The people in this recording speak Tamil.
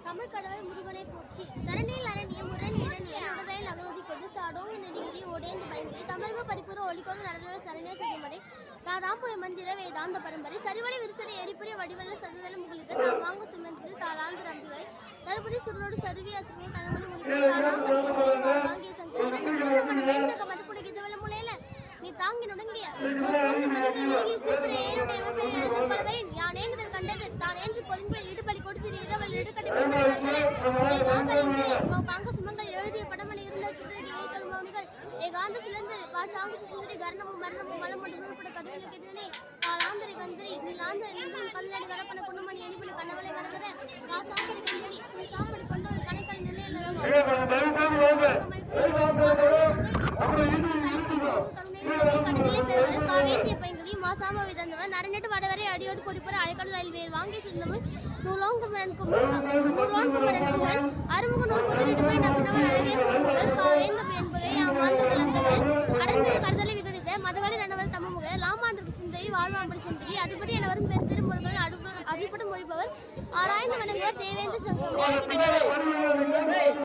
தமிழ் கடவுள் முருகனை போற்றி தரணியில் அரணிய முரண் இரணிய உடதையில் அகரோதி கொண்டு சாடோங்க நெடுகிரி உடைந்து பயந்து தமிழக பரிபுற ஒளிக்கொண்டு நடந்த சரணிய செய்யுமறை தாதாம்புய மந்திர வேதாந்த பரம்பரை சரிவலை விரிசடை எரிப்புரிய வடிவல்ல சதுதல முகலித தான் வாங்க சுமந்தில் தாளாந்து ரம்பிவை தருபதி சுருளோடு சருவி அசுரனை தலைமொழி முடிவு வாங்கிய சங்கர மதுப்புடைய கிதவல முளையில நீ தாங்கி நுடங்கிய யானேங்கிறது கண்டது தான் என்று பொருள்கள் இடுபலி கொடுத்து இரவல் இடுக்கட்டை காங்க சுமங்கள் எழுதிய படமணி இருந்த சுற்றடி இணைத்தல் மௌனிகள் ஏகாந்த சிலந்தர் வாசாங்க சுந்தரி கர்ணமும் மரணமும் மலமட்டு நூல்பட கடுமையில் கிட்டனே காலாந்தரி கந்தரி நீலாந்தரி கல்லடி கரப்பன பொண்ணுமணி எணிபலி கண்ணவளை வரவர காசாம்படி கந்தரி நீ சாம்படி கொண்டோடு கணைக்கல் நிலையில் காவேந்திய பைங்கி மாசாம விதந்தவன் நரநெட்டு வடவரை அடியோடு கொடிப்புற அழைக்கடல் அல்வேல் வாங்கி சிந்தவன் நூலோன் குமரன் அருமுக நூல் முதலிடுமை நம்பினவன் அழகிய முகங்கள் காவேந்த என்பதை ஆமாந்த விளங்குகள் கடற்கரை கடலை விகடித்த மதகளின் அன்னவர் தமமுக லாமாந்திர சிந்தை வாழ்வாம்படி சிந்தரி அதுபடி எனவரும் பெரு திருமுருகள் அடிப்படும் மொழிபவர் ஆராய்ந்து வணங்குவர் தேவேந்திர சங்கம்